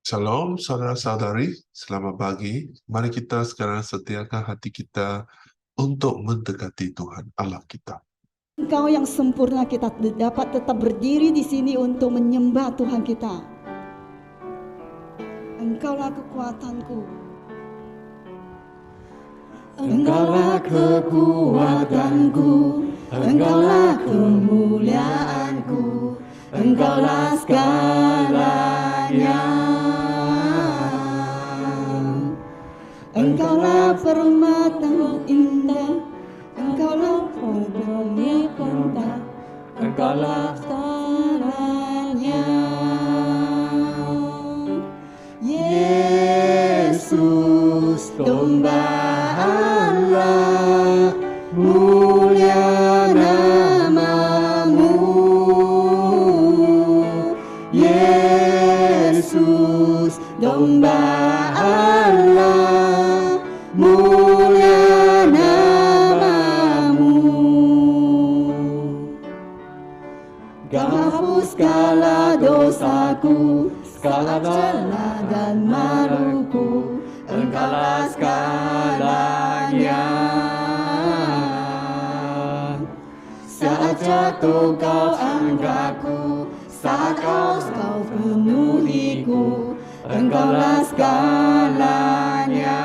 Shalom saudara-saudari, selamat pagi. Mari kita sekarang setiakan hati kita untuk mendekati Tuhan Allah kita. Engkau yang sempurna, kita dapat tetap berdiri di sini untuk menyembah Tuhan kita. Engkaulah kekuatanku. Engkaulah kekuatanku. Engkaulah kemuliaanku. Engkaulah segalanya. Engkaulah permata indah. Engkaulah pondoknya kontak, Engkaulah segalanya. Yesus, domba Allah, mulia namamu. Yesus, domba Allah, mulia namamu. Kau hapus segala dosaku, segala celah dan maluku. Engkaulah segalanya. Saat jatuh kau angkatku, saat kau penuhiku. Engkaulah segalanya.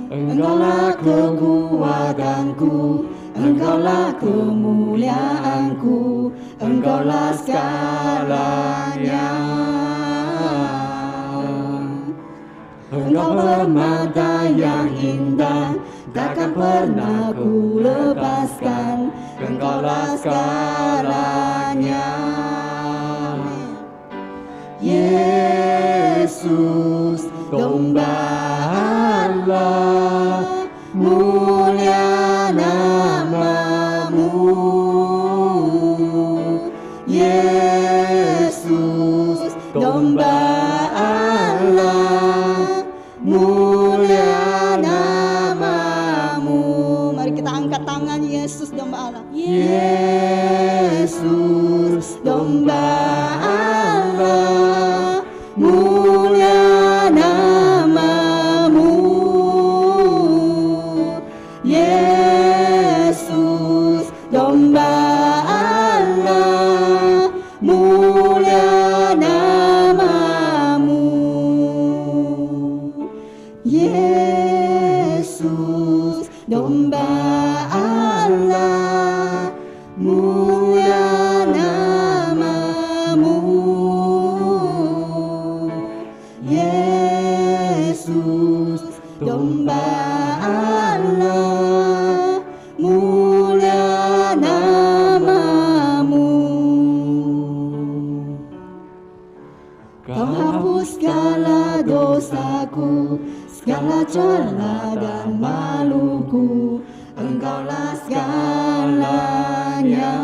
Engkaulah kekuatanku, Engkaulah kemuliaanku, Engkaulah segalanya. Engkau permata yang indah, takkan pernah ku lepaskan. Engkaulah segalanya. Yesus, domba Allah, mulia namamu. Yesus, domba Allah, mulia namamu. Mari kita angkat tangan. Yesus, domba Allah. Yesus, domba Allah, mulia namamu. Yesus, domba Allah, mulia namamu. Yesus, domba Allah, mulia namamu. Yesus, domba Allah, mulia namamu. Kau hapus segala dosaku, segala celah dan maluku. Engkaulah segalanya.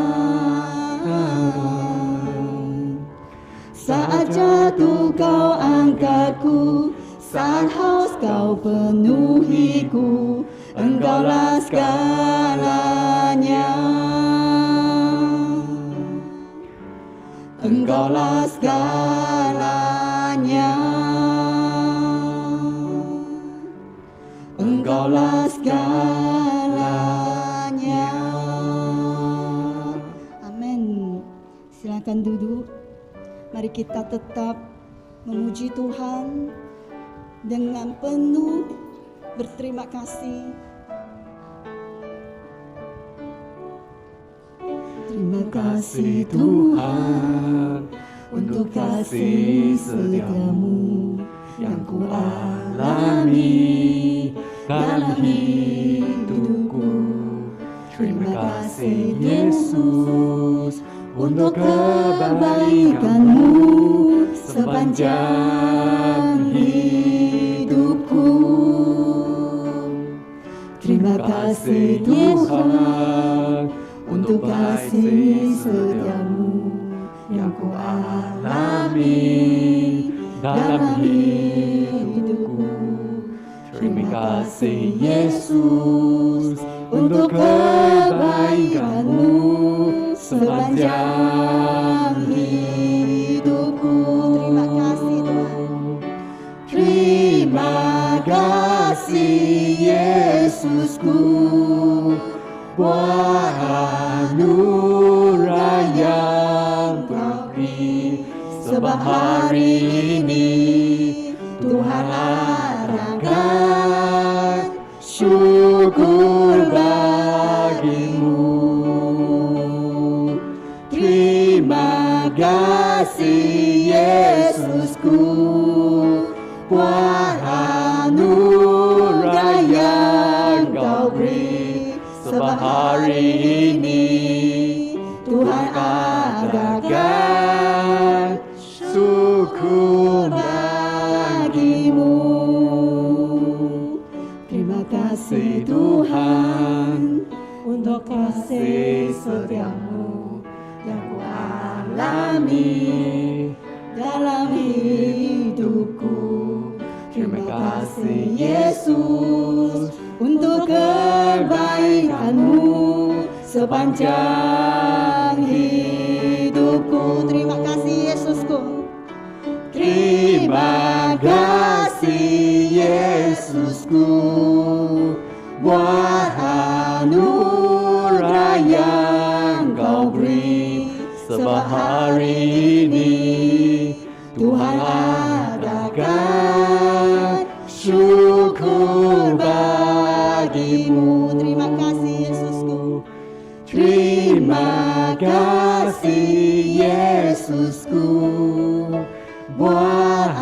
Saat jatuh kau angkatku, saat haus kau penuhiku. Engkaulah segalanya. Engkaulah segalanya. Engkaulah segalanya. Amin. Silakan duduk. Mari kita tetap memuji Tuhan dengan penuh berterima kasih. Terima kasih Tuhan untuk kasih setiamu yang ku alami dalam hidupku. Terima kasih Yesus untuk kebaikanmu sepanjang hidupku. Terima kasih Tuhan untuk kasih setiamu yang ku alami dalam hidupku. Terima kasih Yesus untuk kebaikanmu sepanjang hidup. Terima kasih Yesusku, buat anugerah yang Kau beri. Sebab hari ini Tuhan adakan syukur bagimu. Terima kasih Yesusku, buat anugerah yang Kau beri. Sebab hari ini Tuhan adakan syukur bagimu. Terima kasih Tuhan untuk kasih setiamu yang ku alami dalam hidupku. Terima kasih Yesus untuk kebaikanmu sepanjang hidupku. Terima kasih Yesusku. Terima kasih Yesusku, buat anugerah yang Kau beri. Sebab hari ini Tuhan adakan syukur bagimu. Terima kasih Yesusku. Terima kasih Yesusku, buat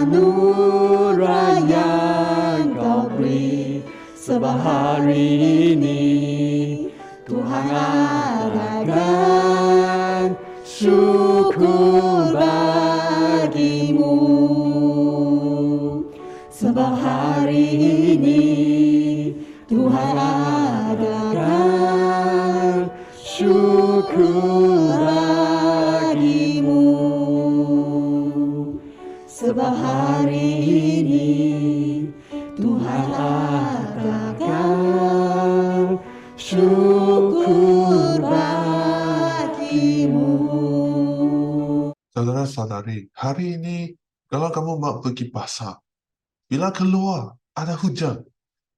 anugerah yang Kau beri. Sebab hari ini Tuhan adakan syukur bagimu. Sebab hari ini Tuhan adakan syukur bagimu. Sebab hari ini Tuhan adakan syukur bagimu. Saudara-saudari, hari ini kalau kamu mau pergi pasar, bila keluar ada hujan,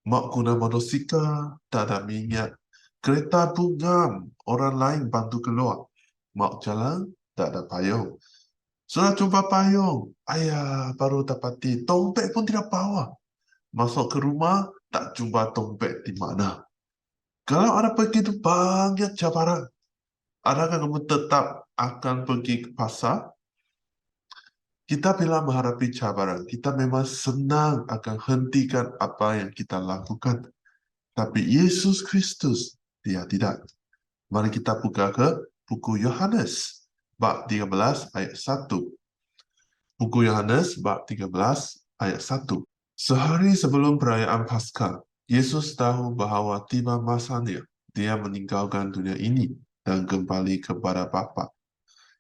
mau guna motosikal, tak ada minyak, kereta pun ngam, orang lain bantu keluar, mau jalan, tak ada payung. Sudah jumpa payung, ayah baru dapati, dompet pun tidak bawa. Masuk ke rumah, tak jumpa dompet di mana. Kalau ada begitu banyak cabaran, adakah kamu tetap akan pergi ke pasar? Kita bila menghadapi cabaran, kita memang senang akan hentikan apa yang kita lakukan. Tapi Yesus Kristus, Dia tidak. Mari kita buka ke buku Yohanes, bab 13 ayat 1. Buku Yohanes, bab 13 ayat 1. Sehari sebelum perayaan Paskah, Yesus tahu bahawa tiba masanya Dia meninggalkan dunia ini dan kembali kepada Bapa.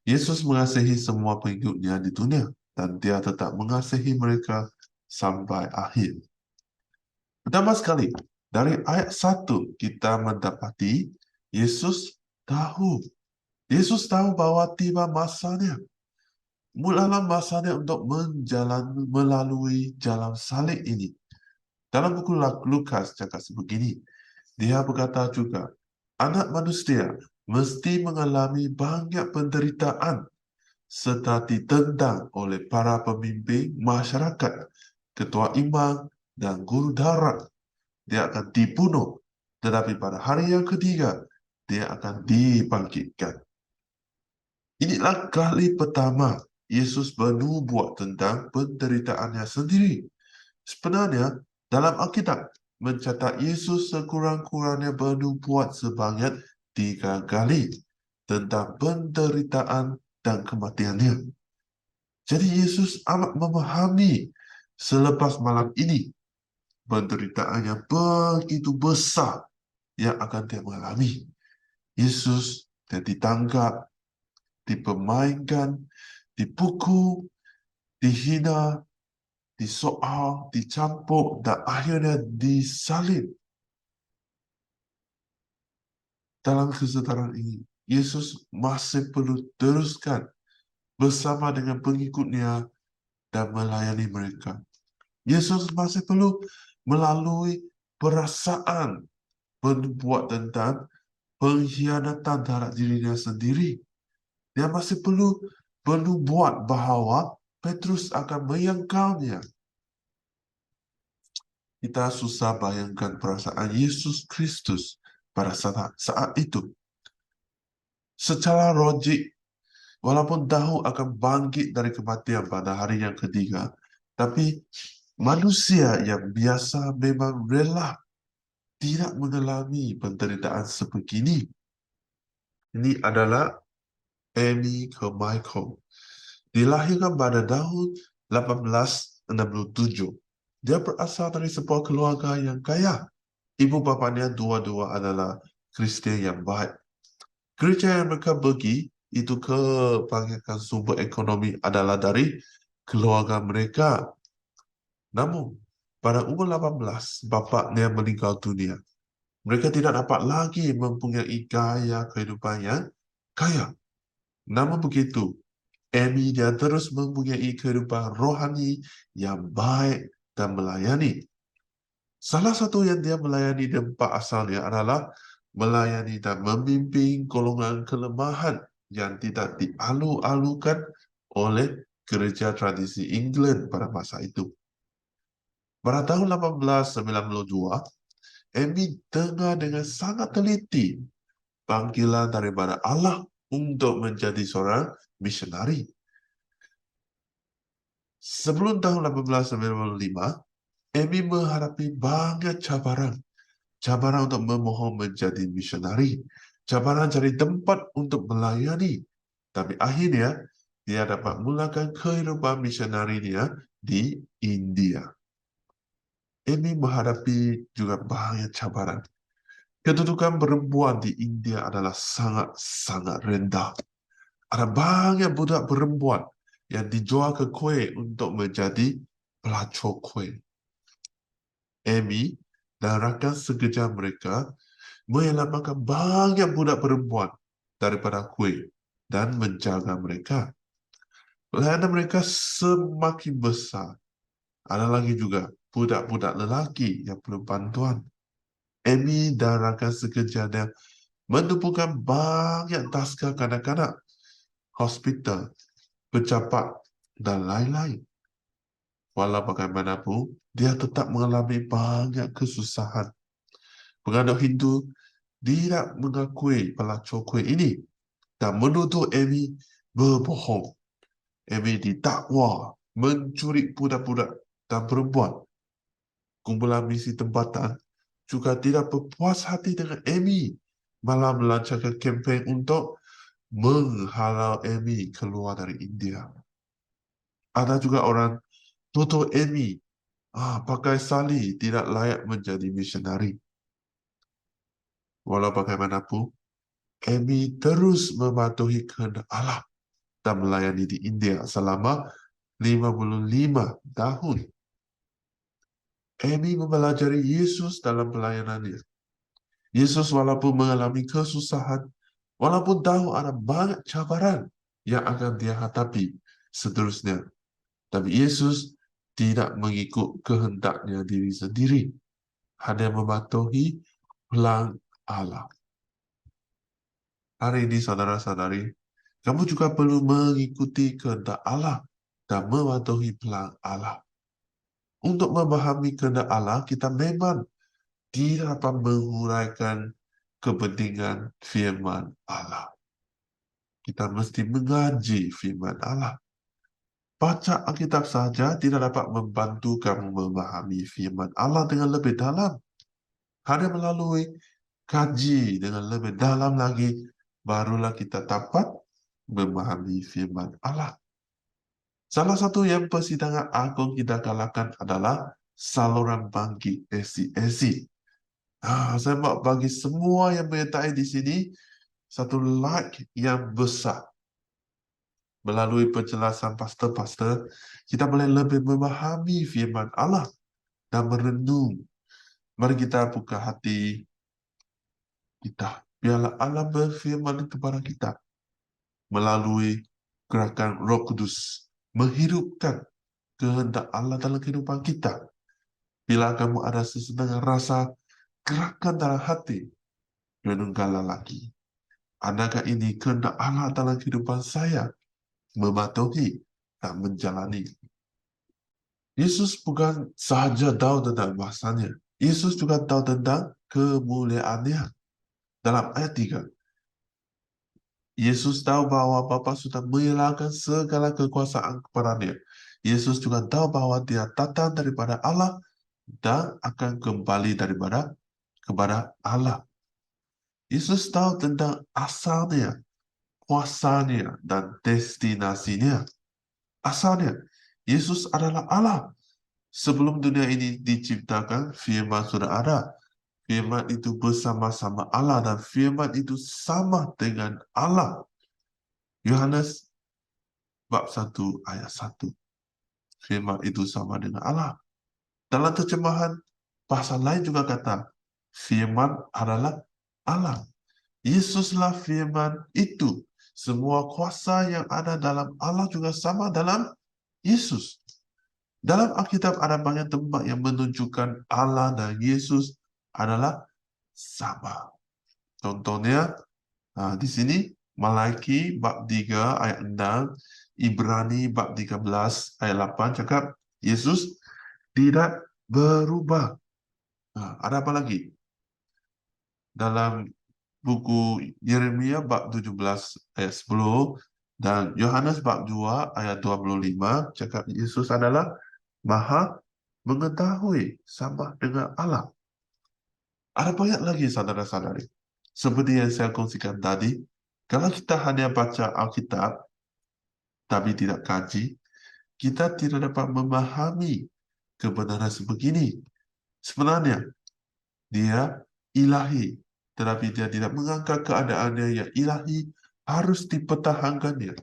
Yesus mengasihi semua pengikutnya di dunia, dan Dia tetap mengasihi mereka sampai akhir. Pertama sekali, dari ayat 1 kita mendapati Yesus tahu. Yesus tahu bahwa tiba masanya. Mulalah masanya untuk melalui jalan salib ini. Dalam buku Lukas cakap sebegini, Dia berkata juga, anak manusia mesti mengalami banyak penderitaan serta ditentang oleh para pemimpin masyarakat, ketua imam, dan guru darat. Dia akan dibunuh, tetapi pada hari yang ketiga, Dia akan dibangkitkan. Inilah kali pertama Yesus bernubuat tentang penderitaannya sendiri. Sebenarnya, dalam Alkitab mencatat Yesus sekurang-kurangnya bernubuat sebanyak 3 kali tentang penderitaan dan kematiannya. Jadi Yesus amat memahami selepas malam ini penderitaan yang begitu besar yang akan Dia mengalami. Yesus Dia ditangkap, dipermainkan, dipukul, dihina, disoal, dicampur, dan akhirnya disalib. Dalam kesedaran ini, Yesus masih perlu teruskan bersama dengan pengikutnya dan melayani mereka. Yesus masih perlu melalui perasaan berbuat tentang pengkhianatan terhadap dirinya sendiri. Dia masih perlu bernubuat bahawa Petrus akan menyangkalnya. Kita susah bayangkan perasaan Yesus Kristus pada saat itu. Secara logik, walaupun tahu akan bangkit dari kematian pada hari yang ketiga, tapi manusia yang biasa memang rela tidak mengalami penderitaan sebegini. Ini adalah Amy Carmichael. Dilahirkan pada tahun 1867. Dia berasal dari sebuah keluarga yang kaya. Ibu bapanya dua-dua adalah Kristian yang baik. Gereja yang mereka pergi itu kebanyakan sumber ekonomi adalah dari keluarga mereka. Namun, pada umur 18, bapaknya meninggal dunia. Mereka tidak dapat lagi mempunyai gaya kehidupan yang kaya. Namun begitu, Amy dia terus mempunyai kehidupan rohani yang baik dan melayani. Salah satu yang dia melayani di tempat asalnya adalah melayani dan memimpin golongan kelemahan yang tidak dialu-alukan oleh gereja tradisi England pada masa itu. Pada tahun 1892, Amy dengar dengan sangat teliti panggilan daripada Allah untuk menjadi seorang misionari. Sebelum tahun 1895, Amy menghadapi banyak cabaran. Cabaran untuk memohon menjadi misionari. Cabaran cari tempat untuk melayani. Tapi akhirnya, dia dapat mulakan kehidupan misionarinya di India. Amy menghadapi juga banyak cabaran. Kedudukan perempuan di India adalah sangat-sangat rendah. Ada banyak budak perempuan yang dijual ke kuil untuk menjadi pelacur kuil. Amy dan rakan sekerja mereka menyelamatkan banyak budak perempuan daripada kuil dan menjaga mereka. Pelayanan mereka semakin besar. Ada lagi juga budak-budak lelaki yang perlu bantuan. Amy dan rakan sekerjanya menumpukan banyak taska kanak-kanak, hospital, pejabat, dan lain-lain. Walau bagaimanapun, dia tetap mengalami banyak kesusahan. Penganut Hindu tidak mengakui pelacur kuil ini dan menuduh Amy berbohong. Amy didakwa mencuri budak-budak dan perempuan. Kumpulan misi tempatan juga tidak berpuas hati dengan Amy, malah melancarkan kempen untuk menghalau Amy keluar dari India. Ada juga orang tuduh Amy pakai sali tidak layak menjadi misionari. Walau bagaimanapun, Amy terus mematuhi kehendak Allah dan melayani di India selama 55 tahun. Amy mempelajari Yesus dalam pelayanannya. Yesus walaupun mengalami kesusahan, walaupun tahu ada banyak cabaran yang akan dia hadapi seterusnya. Tapi Yesus tidak mengikut kehendaknya diri sendiri. Hanya mematuhi plan Allah. Hari ini saudara-saudari, kamu juga perlu mengikuti kehendak Allah dan mematuhi plan Allah. Untuk memahami kehendak Allah, kita memang tidak dapat menguraikan kepentingan firman Allah. Kita mesti mengaji firman Allah. Baca Alkitab saja tidak dapat membantu kamu memahami firman Allah dengan lebih dalam. Hanya melalui kaji dengan lebih dalam lagi, barulah kita dapat memahami firman Allah. Salah satu yang persidangan agung kita galakkan adalah saluran bangkit SCSC. Saya mau bagi semua yang menyertai di sini satu like yang besar. Melalui penjelasan pastor-pastor, kita boleh lebih memahami firman Allah dan merenung. Mari kita buka hati kita. Biarlah Allah berfirman kepada kita melalui gerakan Roh Kudus, menghidupkan kehendak Allah dalam kehidupan kita. Bila kamu ada sesetengah rasa gerakan dalam hati, renungkanlah lagi. Adakah ini kehendak Allah dalam kehidupan saya? Mematuhi dan menjalani. Yesus bukan sahaja tahu tentang bahasanya. Yesus juga tahu tentang kemuliaannya. Dalam ayat 3, Yesus tahu bahwa Bapa sudah menyerahkan segala kekuasaan kepadanya. Yesus juga tahu bahwa dia datang daripada Allah dan akan kembali kepada Allah. Yesus tahu tentang asalnya, kuasanya, dan destinasinya. Asalnya, Yesus adalah Allah. Sebelum dunia ini diciptakan, firman sudah ada. Firman itu bersama-sama Allah dan firman itu sama dengan Allah. Yohanes bab 1 ayat 1. Firman itu sama dengan Allah. Dalam terjemahan, bahasa lain juga kata, firman adalah Allah. Yesuslah firman itu. Semua kuasa yang ada dalam Allah juga sama dalam Yesus. Dalam Alkitab ada banyak tempat yang menunjukkan Allah dan Yesus adalah sama. Contohnya, di sini Malaki bab 3 ayat 6, Ibrani bab 13 ayat 8 cakap Yesus tidak berubah. Ada apa lagi? Dalam buku Yeremia bab 17 ayat 10 dan Yohanes bab 2 ayat 25 cakap Yesus adalah Maha mengetahui sama dengan Allah. Ada banyak lagi saudara-saudari. Seperti yang saya kongsikan tadi, kalau kita hanya baca Alkitab tapi tidak kaji, kita tidak dapat memahami kebenaran sebegini. Sebenarnya, dia ilahi, tetapi dia tidak mengangkat keadaannya yang ilahi harus dipertahankannya.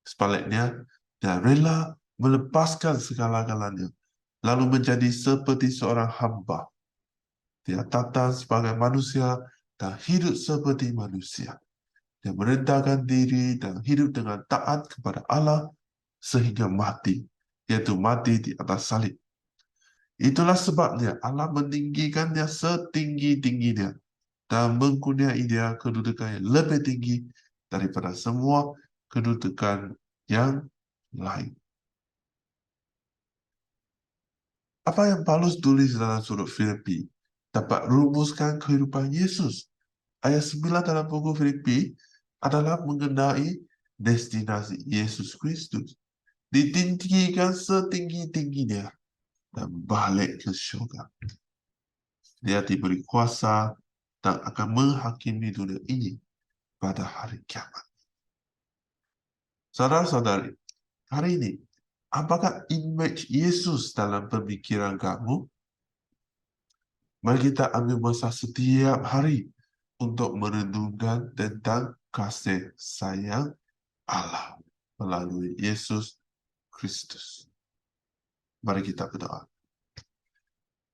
Sebaliknya, dia rela melepaskan segala-galanya, lalu menjadi seperti seorang hamba. Dia datang sebagai manusia dan hidup seperti manusia. Dia merendahkan diri dan hidup dengan taat kepada Allah sehingga mati, yaitu mati di atas salib. Itulah sebabnya Allah meninggikannya setinggi-tingginya dan mengkurniai dia kedudukan yang lebih tinggi daripada semua kedudukan yang lain. Apa yang Paulus tulis dalam surat Filipi dapat rumuskan kehidupan Yesus. Ayat 9 dalam buku Filipi adalah mengenai destinasi Yesus Kristus. Ditinggikan setinggi-tingginya dan balik ke surga. Dia diberi kuasa dan akan menghakimi dunia ini pada hari kiamat. Saudara-saudari, hari ini, apakah image Yesus dalam pemikiran kamu? Mari kita ambil masa setiap hari untuk merenungkan tentang kasih sayang Allah melalui Yesus Kristus. Mari kita berdoa.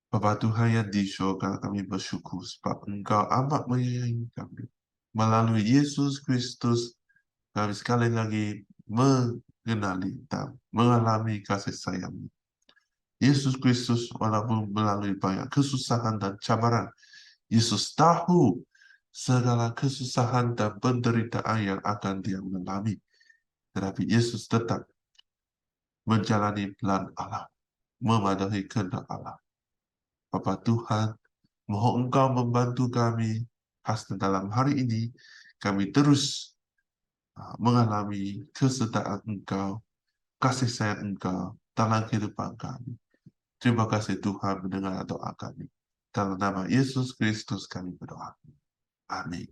Bapa Tuhan yang di surga, kami bersyukur sebab Engkau amat menyayangi kami. Melalui Yesus Kristus, kami sekali lagi mengenali dan mengalami kasih sayang. Yesus Kristus walaupun melalui banyak kesusahan dan cabaran, Yesus tahu segala kesusahan dan penderitaan yang akan dia mengalami. Tetapi Yesus tetap menjalani plan Allah, memadahi kehendak Allah. Bapa Tuhan, mohon Engkau membantu kami, khas dalam hari ini, kami terus mengalami kesertaan Engkau, kasih sayang Engkau dalam kehidupan kami. Terima kasih Tuhan mendengar doa kami. Dalam nama Yesus Kristus kami berdoa. Amin.